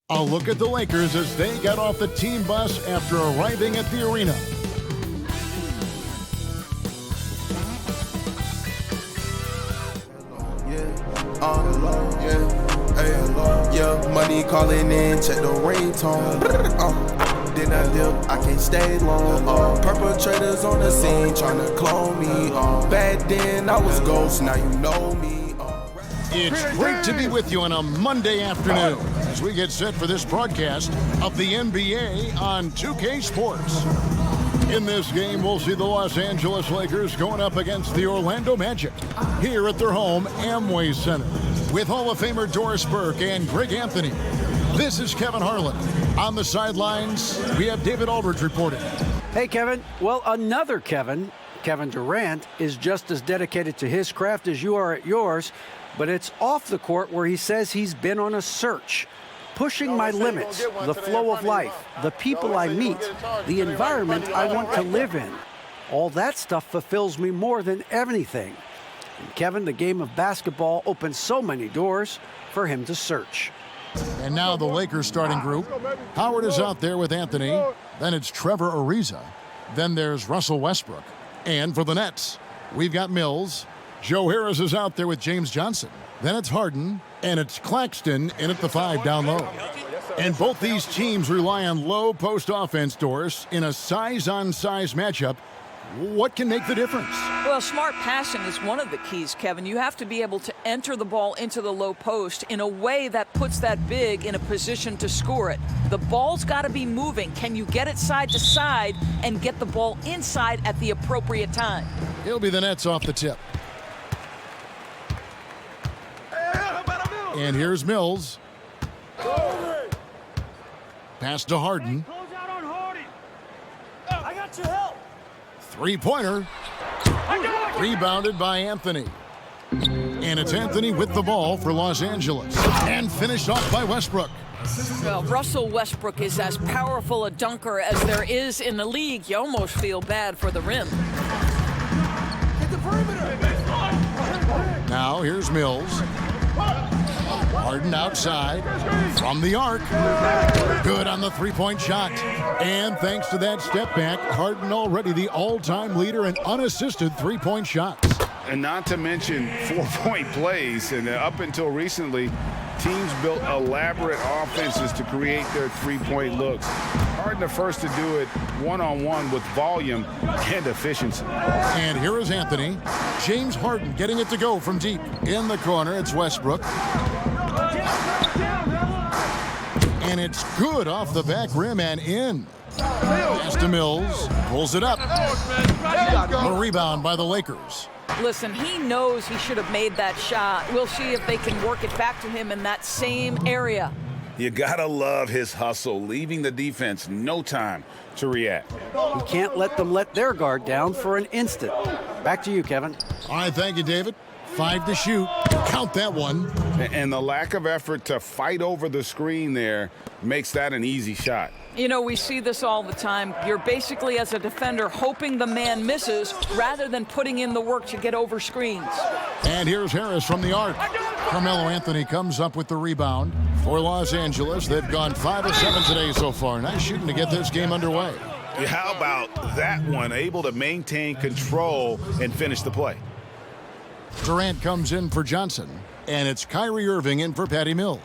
A look at the Lakers as they got off the team bus after arriving at the arena. Money calling in, check the ringtone. Then I dip, I can't stay long. Perpetrators on the scene trying to clone me. Back then I was ghost, now you know me. It's great to be with you on a Monday afternoon as we get set for this broadcast of the NBA on 2K Sports. In this game, we'll see the Los Angeles Lakers going up against the Orlando Magic here at their home Amway Center. With Hall of Famer Doris Burke and Greg Anthony, this is Kevin Harlan. On the sidelines, we have David Aldridge reporting. Hey, Kevin. Well, another Kevin, Kevin Durant, is just as dedicated to his craft as you are at yours, but it's off the court where he says he's been on a search, pushing my limits, the flow of life, the people I meet, the environment I want to live in. All that stuff fulfills me more than anything. And Kevin, the game of basketball opens so many doors for him to search. And now the Lakers starting group. Howard is out there with Anthony. Then it's Trevor Ariza. Then there's Russell Westbrook. And for the Nets, we've got Mills. Joe Harris is out there with James Johnson. Then it's Harden, and it's Claxton in at the 5 down low. And both these teams rely on low post offense, Doris, in a size-on-size matchup. What can make the difference? Well, smart passing is one of the keys, Kevin. You have to be able to enter the ball into the low post in a way that puts that big in a position to score it. The ball's got to be moving. Can you get it side to side and get the ball inside at the appropriate time? It'll be the Nets off the tip. And here's Mills. Pass to Harden. Three-pointer. Rebounded by Anthony. And it's Anthony with the ball for Los Angeles. And finished off by Westbrook. Well, Russell Westbrook is as powerful a dunker as there is in the league. You almost feel bad for the rim. Now here's Mills. Harden outside from the arc. Good on the three-point shot. And thanks to that step back, Harden already the all-time leader in unassisted three-point shots. And not to mention four-point plays. And up until recently, teams built elaborate offenses to create their three-point looks. Harden the first to do it one-on-one with volume and efficiency. And here is Anthony. James Harden getting it to go from deep. In the corner, it's Westbrook. And it's good off the back rim and in. Pass to Mills. Pulls it up. A rebound by the Lakers. Listen, he knows he should have made that shot. We'll see if they can work it back to him in that same area. You gotta love his hustle, leaving the defense no time to react. You can't let them let their guard down for an instant. Back to you, Kevin. All right, thank you, David. 5 to shoot. Count that one. And the lack of effort to fight over the screen there makes that an easy shot. You know, we see this all the time. You're basically, as a defender, hoping the man misses rather than putting in the work to get over screens. And here's Harris from the arc. Carmelo Anthony comes up with the rebound for Los Angeles. They've gone 5 of 7 today so far. Nice shooting to get this game underway. How about that one? Able to maintain control and finish the play. Durant comes in for Johnson, and it's Kyrie Irving in for Patty Mills.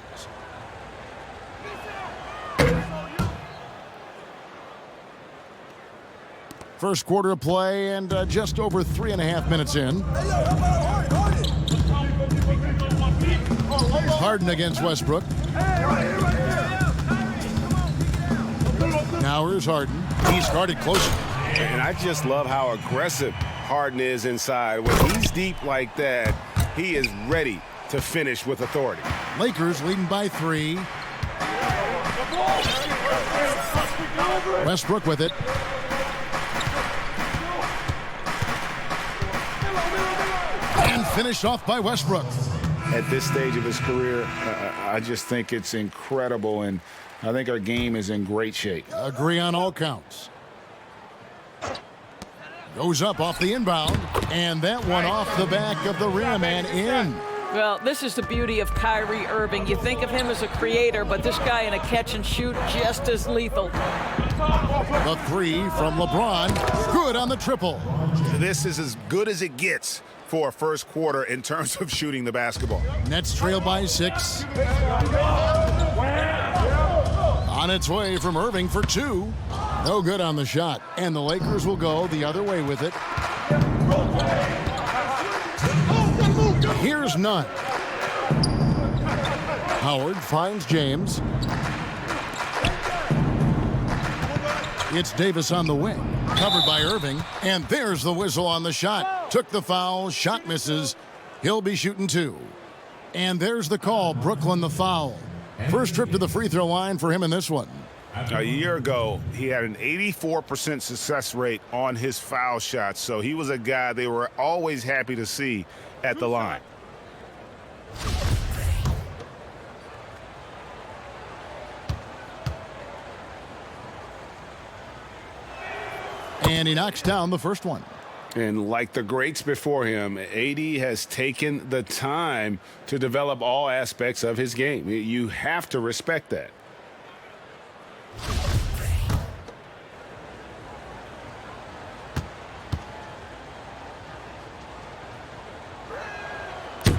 First quarter of play and just over 3.5 minutes in. Harden against Westbrook. Now here's Harden. He's guarded closer. And I just love how aggressive Harden is inside. When he's deep like that, he is ready to finish with authority. Lakers leading by 3. Westbrook with it. And finished off by Westbrook. At this stage of his career, I just think it's incredible, and I think our game is in great shape. Agree on all counts. Goes up off the inbound, and that one off the back of the rim and in. Well, this is the beauty of Kyrie Irving. You think of him as a creator, but this guy in a catch and shoot just as lethal. The three from LeBron. Good on the triple. This is as good as it gets for a first quarter in terms of shooting the basketball. Nets trail by 6. On its way from Irving for 2. No good on the shot. And the Lakers will go the other way with it. Here's none. Howard finds James. It's Davis on the wing. Covered by Irving. And there's the whistle on the shot. Took the foul. Shot misses. He'll be shooting 2. And there's the call. Brooklyn the foul. First trip to the free throw line for him in this one. A year ago, he had an 84% success rate on his foul shots, so he was a guy they were always happy to see at the line. And he knocks down the first one. And like the greats before him, AD has taken the time to develop all aspects of his game. You have to respect that.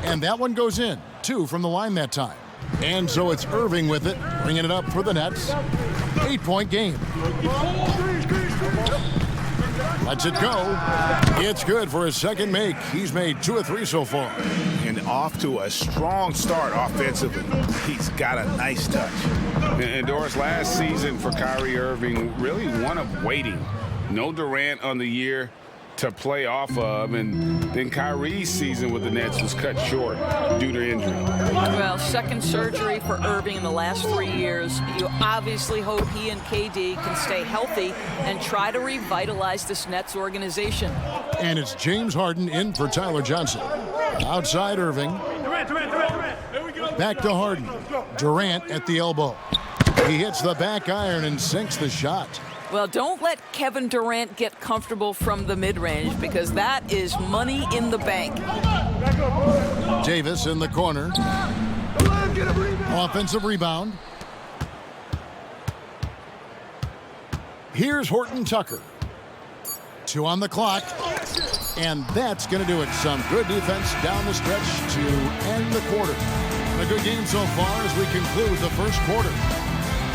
And that one goes in. 2 from the line that time. And so it's Irving with it, bringing it up for the Nets. 8-point game. Lets it go. It's good for his second make. He's made 2 of 3 so far. And off to a strong start offensively. He's got a nice touch. And Doris, last season for Kyrie Irving, really one of waiting. No Durant on the year to play off of, and then Kyrie's season with the Nets was cut short due to injury. Well, second surgery for Irving in the last 3 years. You obviously hope he and KD can stay healthy and try to revitalize this Nets organization. And it's James Harden in for Tyler Johnson. Outside Irving. Back to Harden. Durant at the elbow. He hits the back iron and sinks the shot. Well, don't let Kevin Durant get comfortable from the mid-range, because that is money in the bank. Davis in the corner. Offensive rebound. Here's Horton Tucker. 2 on the clock. And that's going to do it. Some good defense down the stretch to end the quarter. And a good game so far as we conclude the first quarter.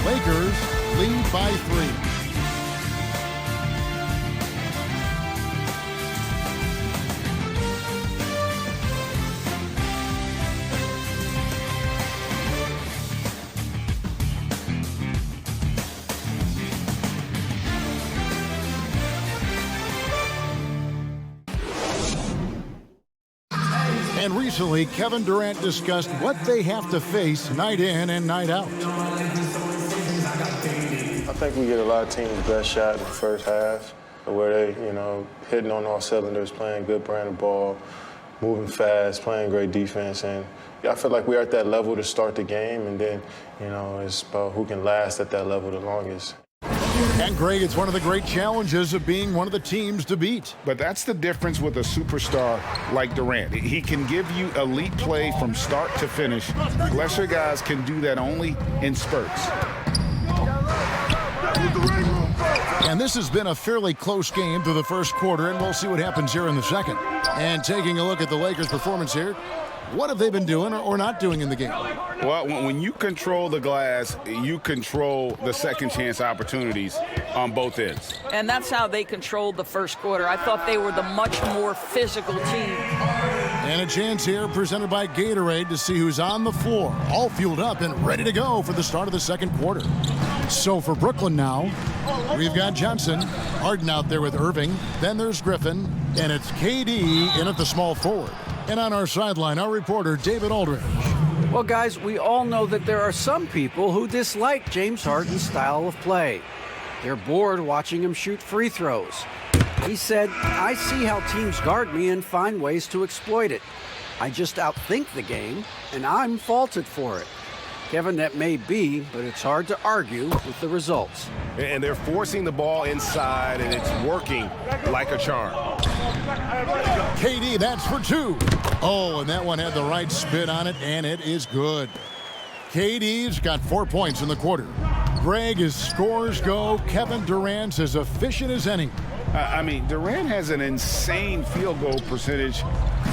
Lakers lead by 3. And recently, Kevin Durant discussed what they have to face night in and night out. I think we get a lot of teams' best shot in the first half, where they, hitting on all cylinders, playing good brand of ball, moving fast, playing great defense. And I feel like we're at that level to start the game, and then, it's about who can last at that level the longest. And Greg, it's one of the great challenges of being one of the teams to beat. But that's the difference with a superstar like Durant. He can give you elite play from start to finish. Lesser guys can do that only in spurts. And this has been a fairly close game through the first quarter, and we'll see what happens here in the second. And taking a look at the Lakers' performance here, what have they been doing or not doing in the game? Well, when you control the glass, you control the second chance opportunities on both ends. And that's how they controlled the first quarter. I thought they were the much more physical team. And a chance here presented by Gatorade to see who's on the floor, all fueled up and ready to go for the start of the second quarter. So for Brooklyn now, we've got Johnson, Harden out there with Irving, then there's Griffin, and it's KD in at the small forward. And on our sideline, our reporter, David Aldridge. Well, guys, we all know that there are some people who dislike James Harden's style of play. They're bored watching him shoot free throws. He said, "I see how teams guard me and find ways to exploit it. I just outthink the game, and I'm faulted for it." Kevin, that may be, but it's hard to argue with the results. And they're forcing the ball inside, and it's working like a charm. KD, that's for 2. Oh, and that one had the right spin on it, and it is good. KD's got 4 points in the quarter. Greg, as scores go, Kevin Durant's as efficient as any. I mean, Durant has an insane field goal percentage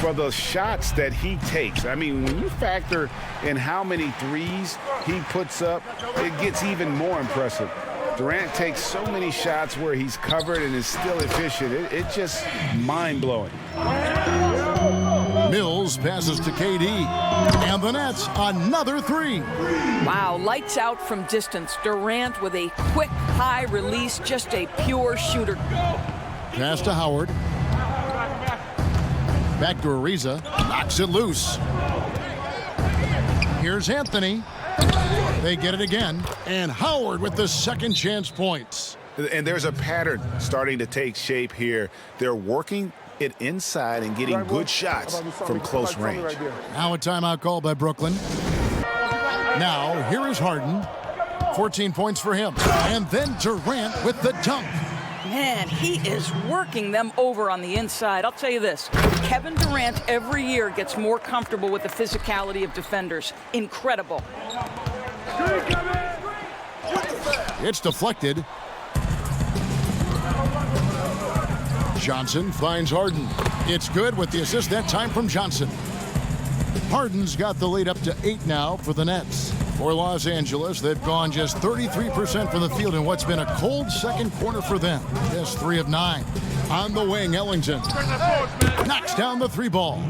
for the shots that he takes. I mean, when you factor in how many threes he puts up, it gets even more impressive. Durant takes so many shots where he's covered and is still efficient. It's just mind-blowing. Mills passes to KD, and the Nets another 3. Wow, lights out from distance. Durant with a quick, high release, just a pure shooter. Pass to Howard. Back to Ariza, knocks it loose. Here's Anthony. They get it again, and Howard with the second chance points. And there's a pattern starting to take shape here. They're working it inside and getting good shots from close range. Now a timeout call by Brooklyn. Now here is Harden. 14 points for him. And then Durant with the dunk. Man, he is working them over on the inside. I'll tell you this, Kevin Durant every year gets more comfortable with the physicality of defenders. Incredible. It's deflected. Johnson finds Harden. It's good with the assist that time from Johnson. Harden's got the lead up to 8 now for the Nets. For Los Angeles, they've gone just 33% from the field in what's been a cold second quarter for them. Just 3 of 9. On the wing, Ellington knocks down the 3 ball.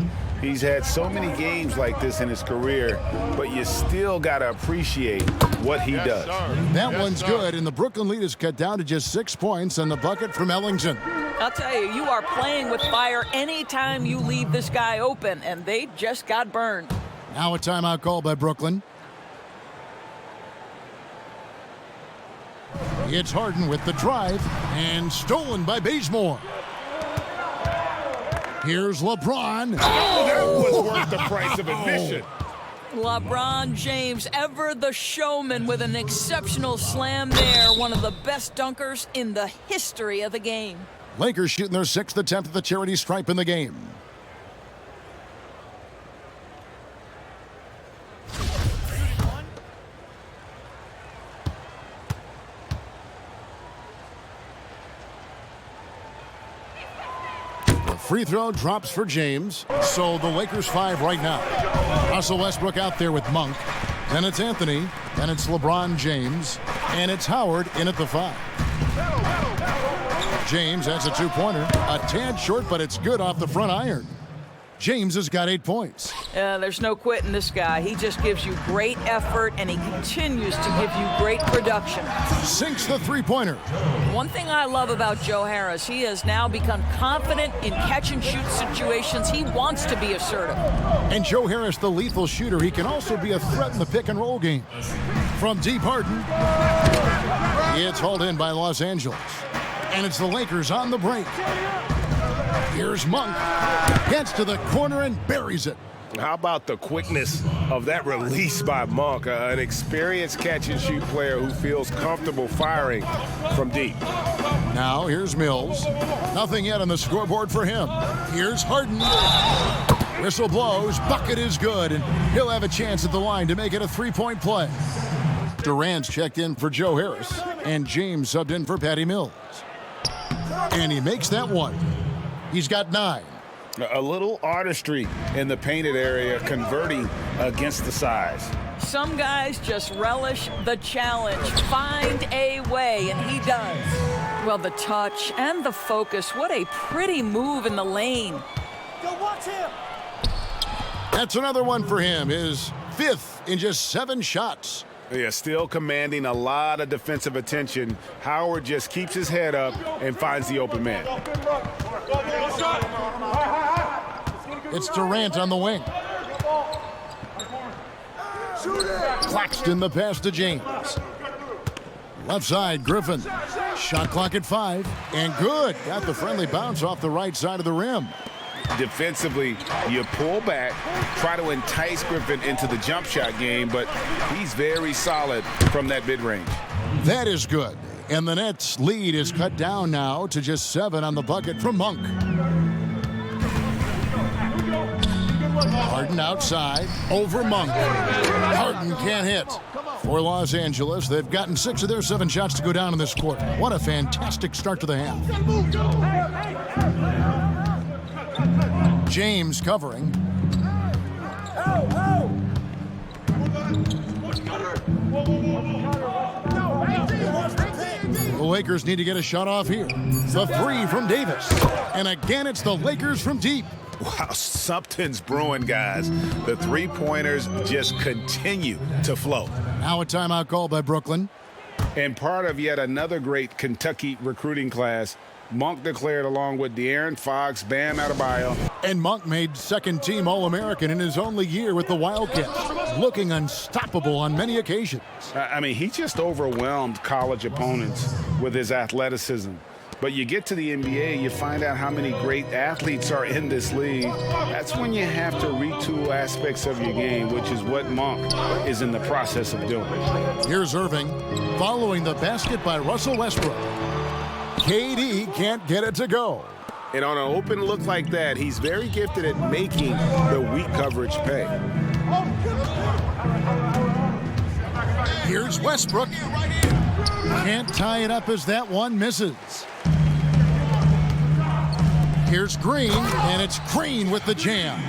He's had so many games like this in his career, but you still got to appreciate what he does. That one's good, and the Brooklyn lead is cut down to just 6 points on the bucket from Ellington. I'll tell you, you are playing with fire anytime you leave this guy open, and they just got burned. Now a timeout call by Brooklyn. It's Harden with the drive, and stolen by Bazemore. Here's LeBron. Oh, that was worth the price of admission. LeBron James, ever the showman, with an exceptional slam there. One of the best dunkers in the history of the game. Lakers shooting their 6th attempt at the charity stripe in the game. Free throw drops for James. So the Lakers 5 right now. Russell Westbrook out there with Monk. Then it's Anthony. Then it's LeBron James. And it's Howard in at the 5. James has a 2-pointer. A tad short, but it's good off the front iron. James has got 8 points. There's no quitting this guy. He just gives you great effort, and he continues to give you great production. Sinks the 3-pointer. One thing I love about Joe Harris, he has now become confident in catch-and-shoot situations. He wants to be assertive. And Joe Harris, the lethal shooter, he can also be a threat in the pick-and-roll game. From deep, Harden. It's hauled in by Los Angeles. And it's the Lakers on the break. Here's Monk. Gets to the corner and buries it. How about the quickness of that release by Monk, an experienced catch-and-shoot player who feels comfortable firing from deep. Now here's Mills. Nothing yet on the scoreboard for him. Here's Harden. Whistle blows. Bucket is good, and he'll have a chance at the line to make it a 3-point play. Durant's checked in for Joe Harris, and James subbed in for Patty Mills. And he makes that one. He's got 9. A little artistry in the painted area, converting against the size. Some guys just relish the challenge. Find a way, and he does. Well, the touch and the focus. What a pretty move in the lane. Go watch him. That's another one for him. His 5th in just 7 shots. Yeah, still commanding a lot of defensive attention. Howard just keeps his head up and finds the open man. It's Durant on the wing. Claxton the pass to James. Left side, Griffin. Shot clock at 5. And good. Got the friendly bounce off the right side of the rim. Defensively, you pull back, try to entice Griffin into the jump shot game, but he's very solid from that mid-range. That is good. And the Nets' lead is cut down now to just 7 on the bucket from Monk. Harden outside, over Monk. Harden can't hit. For Los Angeles, they've gotten 6 of their 7 shots to go down in this quarter. What a fantastic start to the half. James covering. The Lakers need to get a shot off here. The 3 from Davis. And again, it's the Lakers from deep. Wow, something's brewing, guys. The three-pointers just continue to flow. Now a timeout called by Brooklyn. And part of yet another great Kentucky recruiting class, Monk declared along with De'Aaron Fox, Bam Adebayo. And Monk made second-team All-American in his only year with the Wildcats, looking unstoppable on many occasions. I mean, he just overwhelmed college opponents with his athleticism. But you get to the NBA, you find out how many great athletes are in this league. That's when you have to retool aspects of your game, which is what Monk is in the process of doing. Here's Irving, following the basket by Russell Westbrook. KD can't get it to go. And on an open look like that, he's very gifted at making the weak coverage pay. Here's Westbrook. Can't tie it up as that one misses. Here's Green, and it's Green with the jam.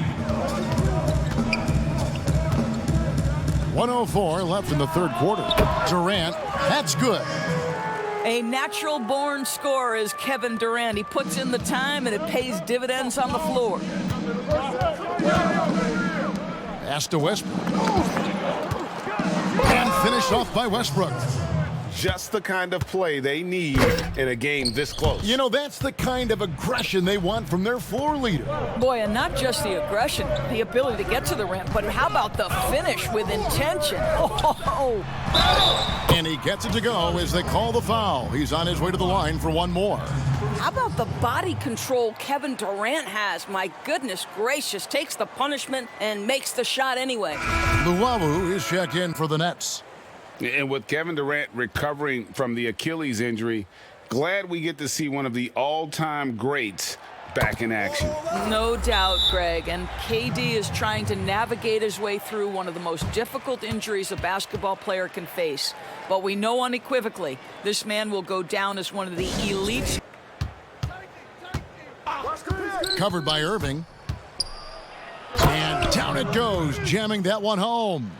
1:04 left in the third quarter. Durant, that's good. A natural-born scorer is Kevin Durant. He puts in the time, and it pays dividends on the floor. Pass to Westbrook. And finished off by Westbrook. Just the kind of play they need in a game this close. You know, that's the kind of aggression they want from their floor leader. Boy, and not just the aggression, the ability to get to the rim, but how about the finish with intention? Oh. And he gets it to go as they call the foul. He's on his way to the line for one more. How about the body control Kevin Durant has? My goodness gracious, takes the punishment and makes the shot anyway. Luwawu is checked in for the Nets. And with Kevin Durant recovering from the Achilles injury, glad we get to see one of the all-time greats back in action. No doubt, Greg. And KD is trying to navigate his way through one of the most difficult injuries a basketball player can face. But we know unequivocally this man will go down as one of the elite. Covered by Irving. And down it goes, jamming that one home.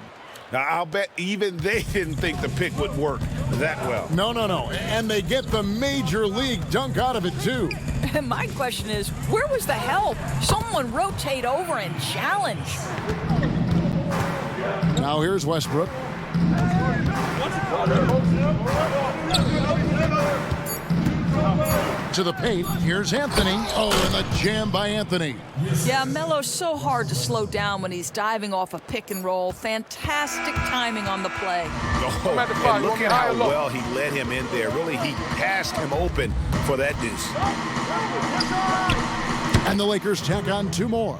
Now, I'll bet even they didn't think the pick would work that well. No. And they get the major league dunk out of it, too. And my question is, where was the help? Someone rotate over and challenge. Now here's Westbrook. To the paint. Here's Anthony. Oh, and the jam by Anthony. Yeah, Melo's so hard to slow down when he's diving off a pick and roll. Fantastic timing on the play. Oh, and look at how well he let him in there. Really, he passed him open for that deuce. And the Lakers tack on 2 more.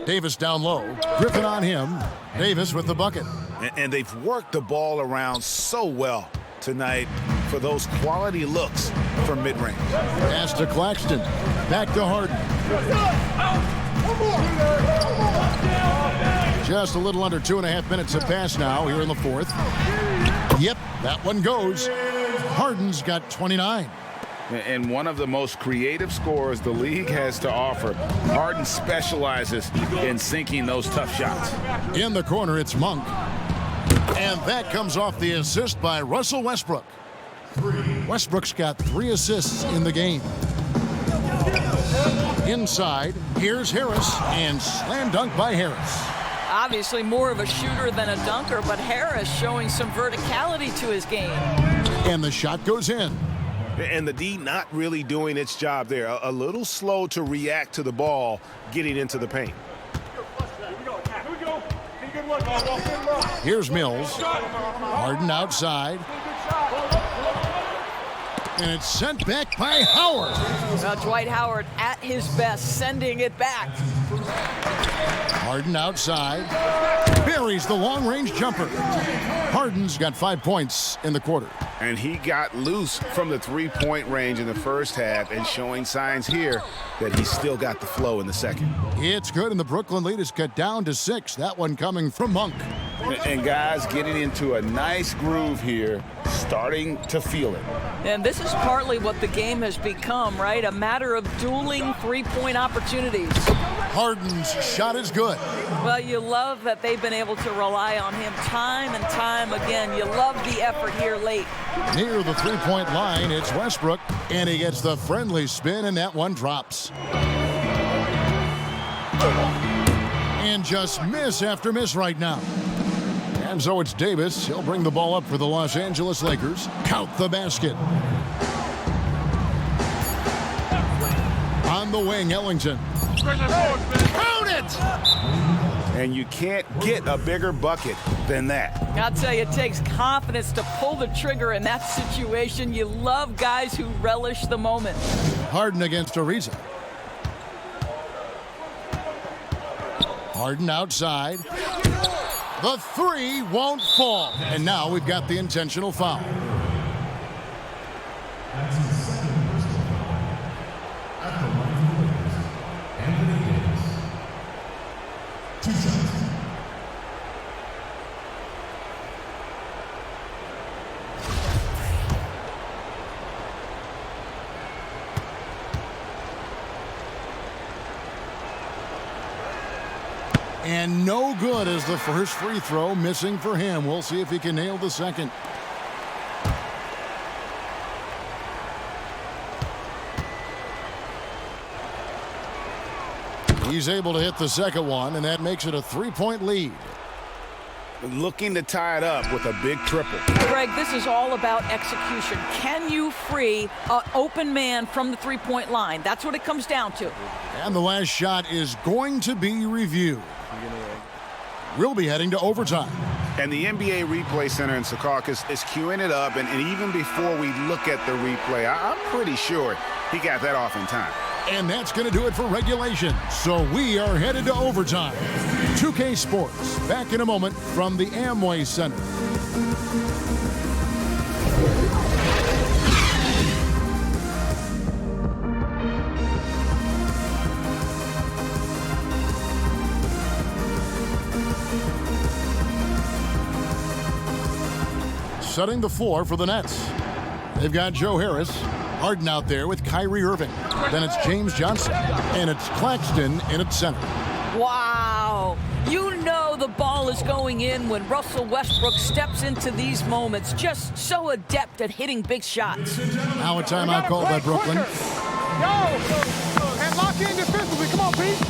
Davis down low. Griffin on him. Davis with the bucket. And they've worked the ball around so well tonight for those quality looks from mid-range. Pass to Claxton. Back to Harden. Just a little under 2.5 minutes have passed now here in the fourth. Yep, that one goes. Harden's got 29. And one of the most creative scorers the league has to offer. Harden specializes in sinking those tough shots. In the corner, it's Monk. And that comes off the assist by Russell Westbrook. Westbrook's got 3 assists in the game. Inside, here's Harris, and slam dunk by Harris. Obviously more of a shooter than a dunker, but Harris showing some verticality to his game. And the shot goes in. And the D not really doing its job there. A little slow to react to the ball getting into the paint. Here's Mills. Harden outside. And it's sent back by Howard. Well, Dwight Howard at his best, sending it back. Harden outside. Buries the long-range jumper. Harden's got 5 points in the quarter. And he got loose from the three-point range in the first half and showing signs here that he's still got the flow in the second. It's good, and the Brooklyn lead is cut down to 6. That one coming from Monk. And guys getting into a nice groove here, starting to feel it. And this is partly what the game has become, right? A matter of dueling three-point opportunities. Harden's shot is good. Well, you love that they've been able to rely on him time and time again. You love the effort here late. Near the three-point line, it's Westbrook, and he gets the friendly spin, and that one drops. And just miss after miss right now. And so it's Davis. He'll bring the ball up for the Los Angeles Lakers. Count the basket. On the wing, Ellington. Count it! And you can't get a bigger bucket than that. I'll tell you, it takes confidence to pull the trigger in that situation. You love guys who relish the moment. Harden against Arteezy. Harden outside. The three won't fall. And now we've got the intentional foul. And no good as the first free throw, missing for him. We'll see if he can nail the second. He's able to hit the second one, and that makes it a three-point lead. Looking to tie it up with a big triple. Greg, this is all about execution. Can you free an open man from the three-point line? That's what it comes down to. And the last shot is going to be reviewed. We'll be heading to overtime. And the NBA Replay Center in Secaucus is queuing it up, and even before we look at the replay, I'm pretty sure he got that off in time. And that's going to do it for regulation. So we are headed to overtime. 2K Sports, back in a moment from the Amway Center. Setting the floor for the Nets. They've got Joe Harris. Harden out there with Kyrie Irving. Then it's James Johnson. And it's Claxton in at center. Wow. You know the ball is going in when Russell Westbrook steps into these moments. Just so adept at hitting big shots. Now a timeout called by Brooklyn. And lock in defensively. Come on, Pete.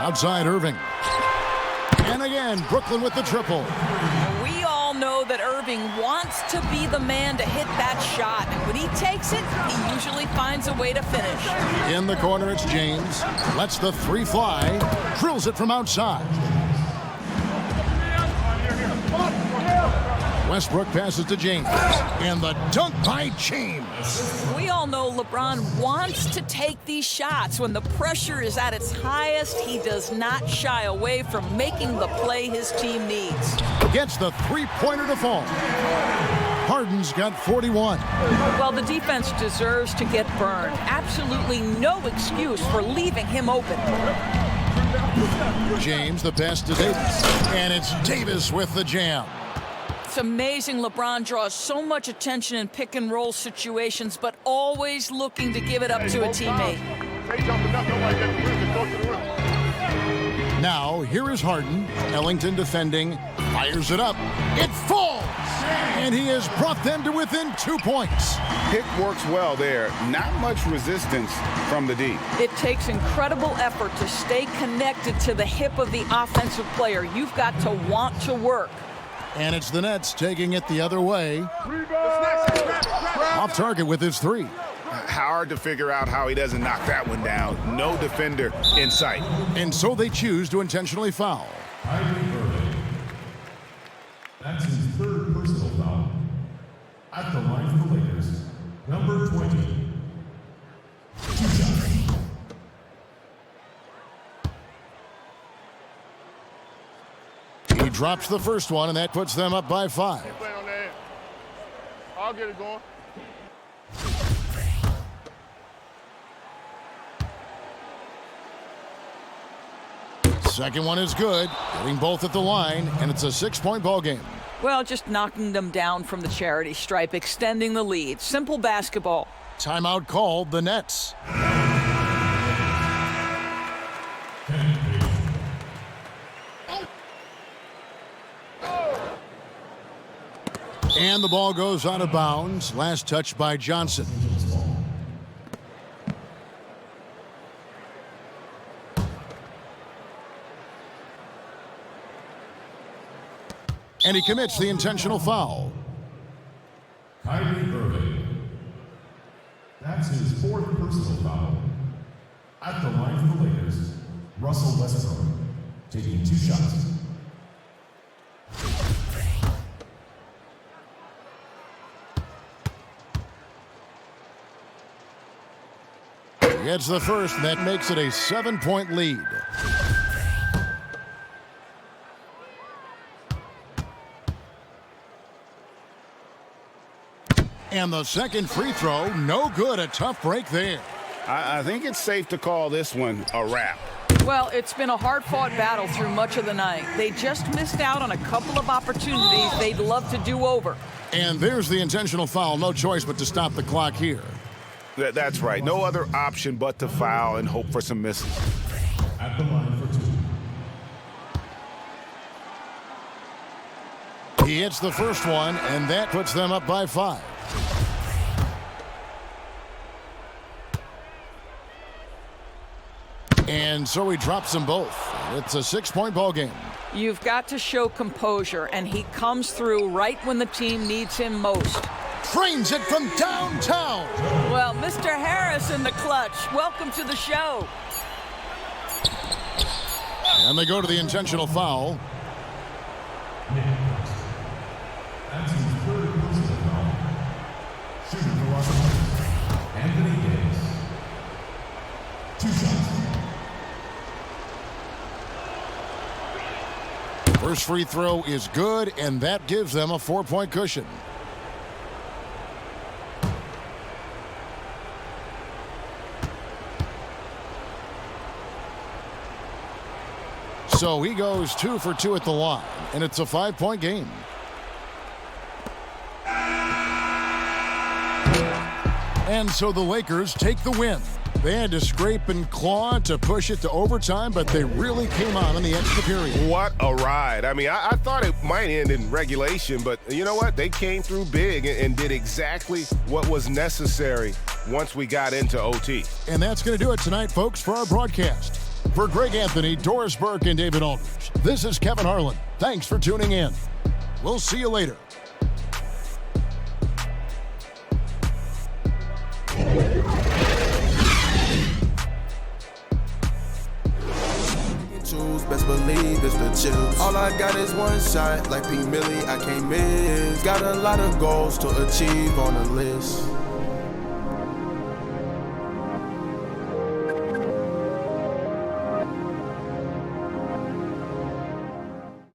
Outside Irving. And again, Brooklyn with the triple. We all know that Irving wants to be the man to hit that shot. And when he takes it, he usually finds a way to finish. In the corner, it's James. Lets the three fly. Drills it from outside. Westbrook passes to James. And the dunk by James. We all know LeBron wants to take these shots. When the pressure is at its highest, he does not shy away from making the play his team needs. Gets the three-pointer to fall. Harden's got 41. Well, the defense deserves to get burned. Absolutely no excuse for leaving him open. James, the pass to Davis. And it's Davis with the jam. It's amazing LeBron draws so much attention in pick and roll situations, but always looking to give it up to a teammate. Now, here is Harden. Ellington defending. Fires it up. It falls! And he has brought them to within 2 points. Pick works well there. Not much resistance from the D. It takes incredible effort to stay connected to the hip of the offensive player. You've got to want to work. And it's the Nets taking it the other way. Off target with his three. Hard to figure out how he doesn't knock that one down. No defender in sight. And so they choose to intentionally foul. That's his third personal foul. At the line for the Lakers, number 20. 2 shots. He drops the first one, and that puts them up by 5. Playing on that end. I'll get it going. Second one is good, getting both at the line, and it's a 6-point ball game. Well, just knocking them down from the charity stripe, extending the lead. Simple basketball. Timeout called, the Nets. And the ball goes out of bounds. Last touch by Johnson. And he commits the intentional foul. Kyrie Irving. That's his 4th personal foul. At the line for the Lakers, Russell Westbrook, taking 2 shots. He gets the first, and that makes it a 7-point lead. And the second free throw, no good. A tough break there. I think it's safe to call this one a wrap. Well, it's been a hard-fought battle through much of the night. They just missed out on a couple of opportunities they'd love to do over. And there's the intentional foul. No choice but to stop the clock here. That's right. No other option but to foul and hope for some misses. At the line for 2. He hits the first one, and that puts them up by 5. And so he drops them both. It's a 6-point ball game. You've got to show composure, and he comes through right when the team needs him most. Frames it from downtown. Well, Mr. Harris in the clutch. Welcome to the show. And they go to the intentional foul. That's his 3rd personal foul. Shooting for Los Angeles, Anthony Davis. 2 shots. First free throw is good, and that gives them a 4-point cushion. So he goes 2 for 2 at the line, and it's a 5-point game. And so the Lakers take the win. They had to scrape and claw to push it to overtime, but they really came on in the extra period. What a ride. I mean, I thought it might end in regulation, but you know what? They came through big and did exactly what was necessary once we got into OT. And that's going to do it tonight, folks, for our broadcast. For Greg Anthony, Doris Burke, and David Aldridge, this is Kevin Harlan. Thanks for tuning in. We'll see you later. Best believe it's the chills. All I got is one shot, like P. Millie, I can't miss. Got a lot of goals to achieve on the list.